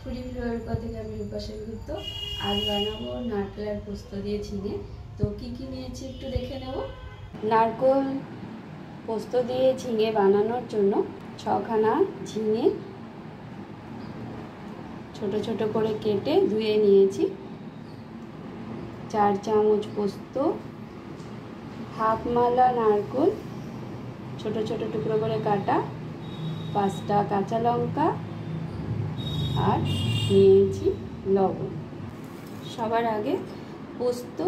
Foodie ভিডিওর থেকে আমি রূপা সেনগুপ্ত। আজ বানাবো নারকেল আর পোস্ত দিয়ে ঝিঙে। তো কি কি নিয়েছি একটু দেখে নেব। নারকেল পোস্ত দিয়ে ঝিঙে বানানোর জন্য 6খানা ঝিঙে ছোট ছোট করে কেটে ধুয়ে নিয়েছি, 4 চামচ পোস্ত, হাফ মালা নারকেল ছোট ছোট টুকরো করে কাটা, 5টা কাঁচা লঙ্কা আর নিয়েছি লবণ। সবার আগে পোস্ত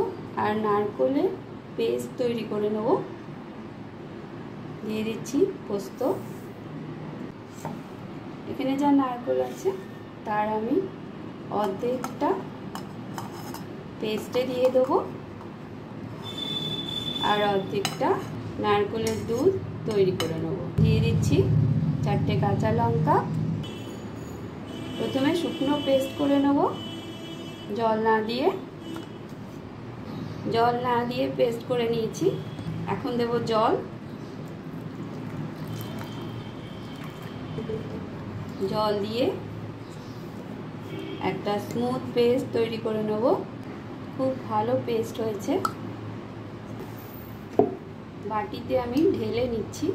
আর নারকেলের পেস্ট তৈরি করে নেব। দিয়ে দিচ্ছি পোস্ত। এখানে যা নারকেল আছে তার আমি অর্ধেকটা পেস্টে দিয়ে দেবো আর অর্ধেকটা নারকেলের দুধ তৈরি করে নেব। দিয়ে দিচ্ছি 4টে কাঁচা লঙ্কা। প্রথমে শুকনো পেস্ট করে নেব, জল না দিয়ে পেস্ট করে নিয়েছি। এখন দেব জল দিয়ে একটা স্মুথ পেস্ট তৈরি করে নেব। খুব ভালো পেস্ট হয়েছে। বাটিতে আমি ঢেলে নিচ্ছি।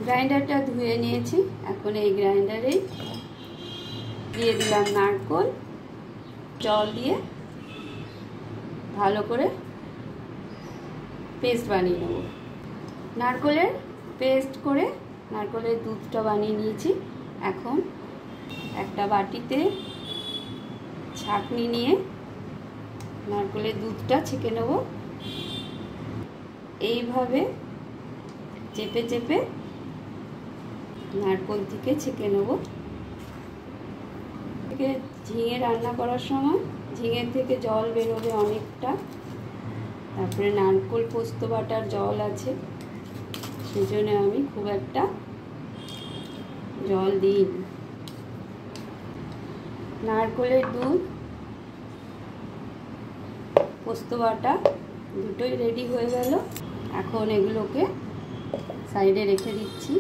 গ্রাইন্ডারটা ধুয়ে নিয়েছি। এখন এই গ্রাইন্ডারে দিয়ে দিলাম নারকেল, জল দিয়ে ভালো করে পেস্ট বানিয়ে নেব। নারকেলের পেস্ট করে নারকেলের দুধটা বানিয়ে নিয়েছি। এখন একটা বাটিতে ছাঁকনি নিয়ে নারকেলের দুধটা ছেঁকে নেব। এইভাবে চেপে চেপে নারকেল থেকে ছেঁকে নেব। ঝিঙে রান্না করার সময় ঝিঙের থেকে জল বেরোবে অনেকটা। তারপরে নারকেল পোস্ত বাটার জল আছে, সেই জন্য আমি খুব একটা জল দিই। নারকেলের দুধ, পোস্ত বাটা দুটোই রেডি হয়ে গেল। এখন এগুলোকে সাইডে রেখে দিচ্ছি।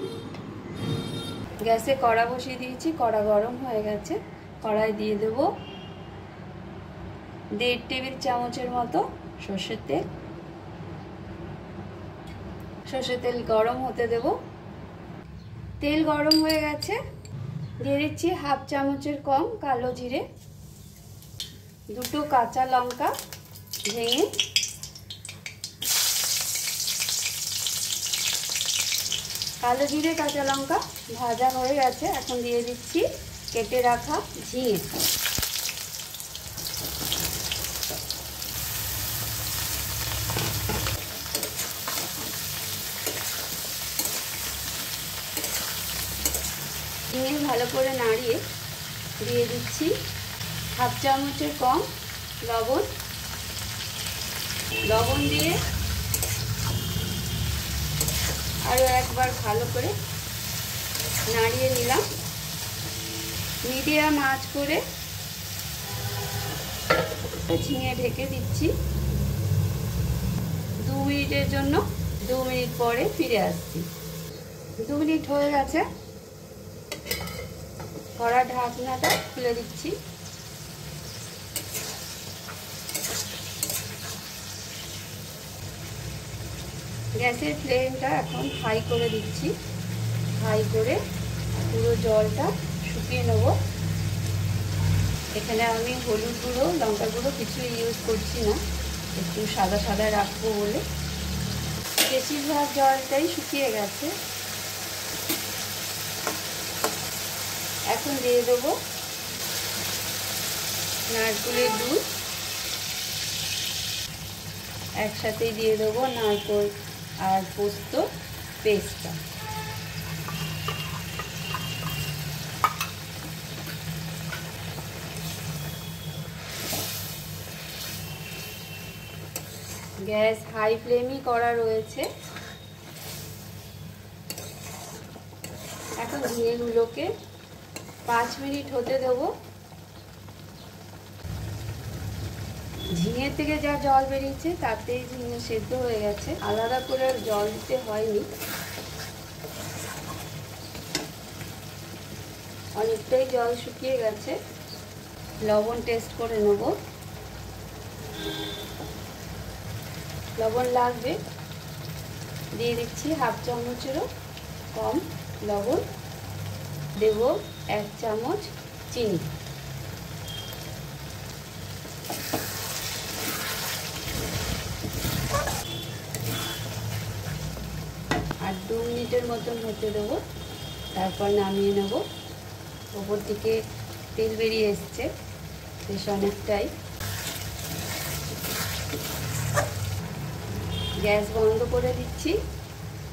গ্যাসে কড়া বসিয়ে দিয়েছি, কড়া গরম হয়ে গেছে। কড়াই দিয়ে দেব 1.5 টেবিল চামচের মতো সর্ষের তেল। সর্ষের তেল গরম হতে দেব। তেল গরম হয়ে গেছে, দিয়ে দিচ্ছি হাফ চামচের কম কালো জিরে, 2টো কাঁচা লঙ্কা ভেঙে, কালো জিরে কাঁচা লঙ্কা ভাজা হয়ে গেছে। এখন দিয়ে দিচ্ছি কেটে রাখা ঝিঙে। ঝিঙে ভালো করে নাড়িয়ে দিয়ে দিচ্ছি হাফ চামচের কম লবণ। লবণ দিয়ে আরও একবার ভালো করে নাড়িয়ে নিলাম। মিডিয়াম আঁচ করে ঝিঙে ঢেকে দিচ্ছি 2 মিনিটের জন্য। 2 মিনিট পরে ফিরে আসছি। 2 মিনিট হয়ে গেছে। কড়া ঢাকনাটা খুলে দিচ্ছি। গ্যাসের ফ্লেমটা এখন হাই করে দিচ্ছি। হাই করে পুরো জলটা শুকিয়ে নেব। এখানে আমি হলুদ গুঁড়ো, লঙ্কা গুঁড়ো কিছু ইউজ করছি না, একটু সাদা সাদা রাখবো বলে। বেশিরভাগ জলটাই শুকিয়ে গেছে। এখন দিয়ে দেবো নারকেলের দুধ। একসাথে দিয়ে দেবো নারকেল আর পোস্ত পেস্টটা। গ্যাস হাই ফ্লেমই করা রয়েছে। এখন ঝিঙেগুলোকে 5 মিনিট হতে দেবো। ঝিঙে থেকে যা জল বেরিয়েছে তাতেই ঝিঙে সেদ্ধ হয়ে গেছে, আলাদা করে জল দিতে হয়নি। অনেকটাই জল শুকিয়ে গেছে, লবণ টেস্ট করে নেব। লবণ লাগবে, দিয়ে দিচ্ছি 1/2 চামচেরও কম লবণ, দেব 1 চামচ চিনি। আর 2 মিনিটের মতন হতে দেবো, তারপর নামিয়ে নেব। ওপর থেকে তেল বেরিয়ে এসছে বেশ অনেকটাই। গ্যাস বন্ধ করে দিচ্ছি,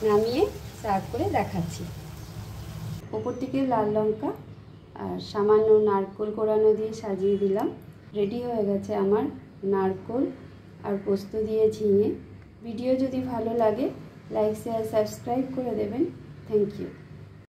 নামিয়ে সার্ভ করে দেখাচ্ছি। ওপর থেকে লাল লঙ্কা আর সামান্য নারকেল কোড়ানো দিয়ে সাজিয়ে দিলাম। রেডি হয়ে গেছে আমার নারকেল আর পোস্ত দিয়ে ঝিঙে। ভিডিও যদি ভালো লাগে লাইক শেয়ার সাবস্ক্রাইব করে দেবেন। Thank you.